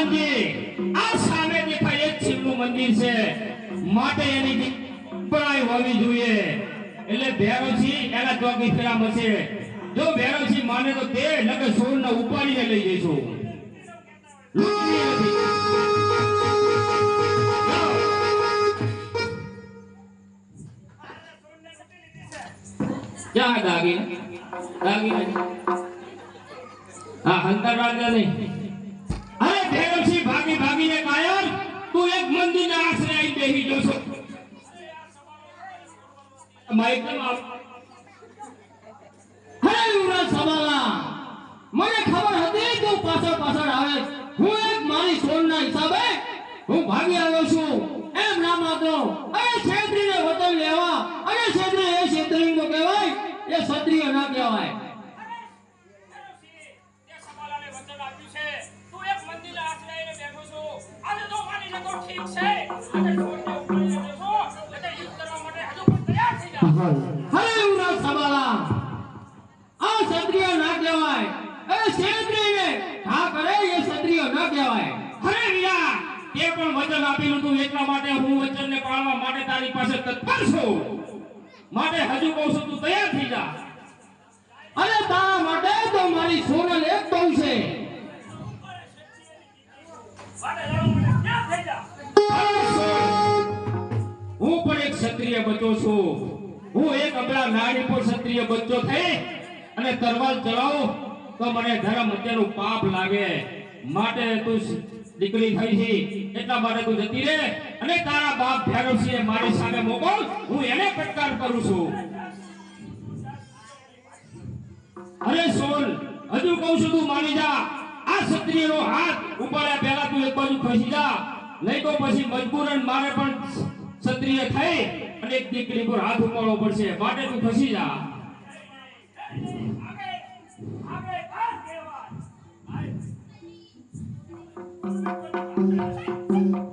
પ્રધાનજી આ સામે દેખાય એક શિવનું મંદિર છે માટે એની પરાઈ હોવી જોઈએ એટલે ભેરવસિંહ એના ચોકી ફેરા મસે જો ભેરવસિંહ માને તો તે લગે સોળને ઉપાડીને લઈ જઈશું લૂંટની નથી ક્યાં દાગીને હા હંતર રાજા નહીં અરે ભેરવસિંહ ભાગી ભાગીને કાયર તું એક મંદિરના આશરે આવી બેહી જોશો માઈકમ આપ હે યુવરાજ સવાલા મને ખબર હતી તું પાછળ આવે હું એક મારી સોનના હિસાબે હું ભાગી આવ્યો છું એમ ના માતો અરે ક્ષેત્રીને વતન લેવા અને ક્ષેત્રી એ ક્ષેત્રીનો કહેવાય એ ક્ષત્રિય ના કહેવાય હરે યુવરાજ સવાલા આ ક્ષત્રિય ના કહેવાય એ ક્ષેત્રીને હા કરે એ ક્ષત્રિય ના કહેવાય અરે વીરા તે પણ વચન આપેલું તું એટલા માટે હું વચનને પાળવા માટે તારી પાસે તત્પર છું માટે હજુ કહું છું તું તૈયાર થઈ જા અરે તારા માટે તો મારી સોનલ એક બહુ છે હું પણ એક ક્ષત્રિય બચ્ચો છું હું એક અબળા નારી પર ક્ષત્રિય બચ્ચો થઈ અને તરવાલ ચલાવું તો મને ધર્મ હત્યાનું પાપ લાગે માટે તું દીકરી થઈ છે એટલા માટે તું જતી રહે અને તારા બાપ ભૈરવસિંહ મારી સામે મોકલ હું એને ફટકાર કરું છું અરે સોલ હજુ કહું છું તું માની જા આ ક્ષત્રિયનો હાથ ઉપાડ્યા પહેલા તું એક બાજુ ખસી જા નહીં તો પછી મજબૂરન મારે પણ ક્ષત્રિય થઈ અને એક દીકરી પર હાથ ઉપાડવો પડશે માટે તું ખસી જા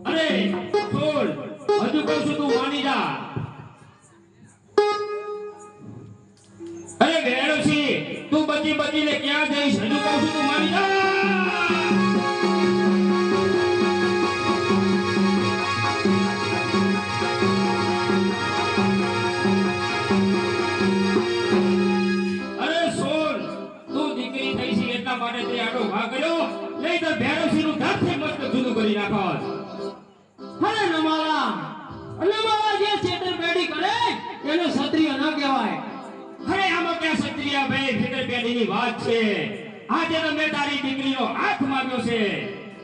અરે સોલ હજુ કહું છું તું માની જા અરે ભૈરવસિંહ તું બચીને ક્યાં જઈશ હજુ કહું છું તું માની જા માટે તે આડો ઘા કર્યો નહીં તો ભૈરવસિંહ નું ધારથી મસ્ત જુદું કરી નાખત અરે નમાલા જે ક્ષેત્ર પેડી કરે એને ક્ષત્રિય ના કહેવાય અરે આમાં ક્યાં ક્ષત્રિય ભાઈ ક્ષેત્ર પેડીની વાત છે આજે તો મેં તારી દીકરીનો હાથ માંગ્યો છે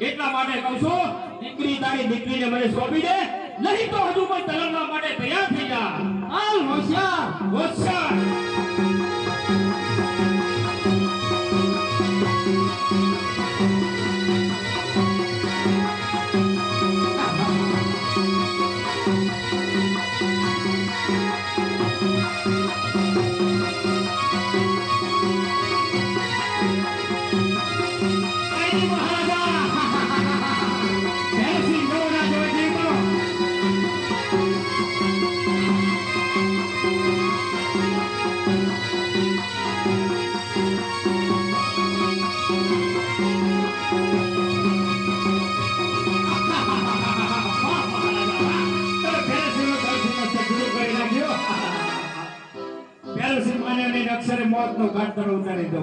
એટલા માટે કહું છું તારી દીકરીને મને સોંપી દે નહીં તો હજુ પણ તલવવા માટે તૈયાર થઈ જા હાલ હોશિયાર અક્ષરે મોત નો ઘાટ પર ઉતારી દો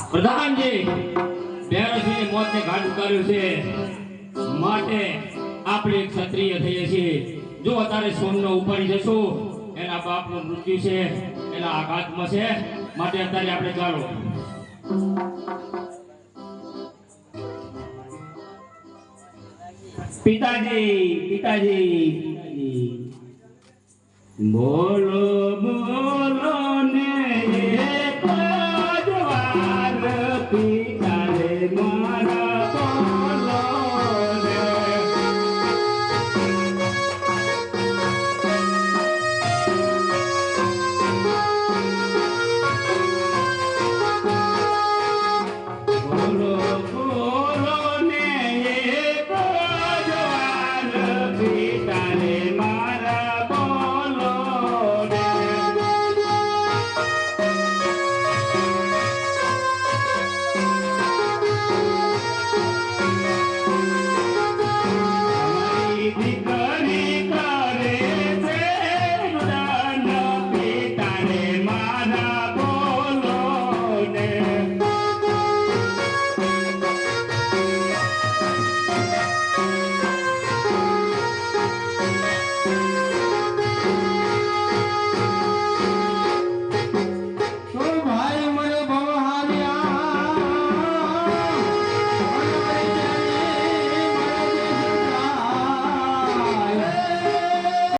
પ્રધાનજી ભૈરવસિંહે મોતને ઘાટ ઉતાર્યું છે માટે આપણે ક્ષત્રિય થઈએ છીએ જો અત્યારે સોનનો ઉપાડી જશો એના બાપનું મૃત્યુ છે એના આઘાતમાં છે માટે અત્યારે આપણે ચાલો પિતાજી બોલો બોલો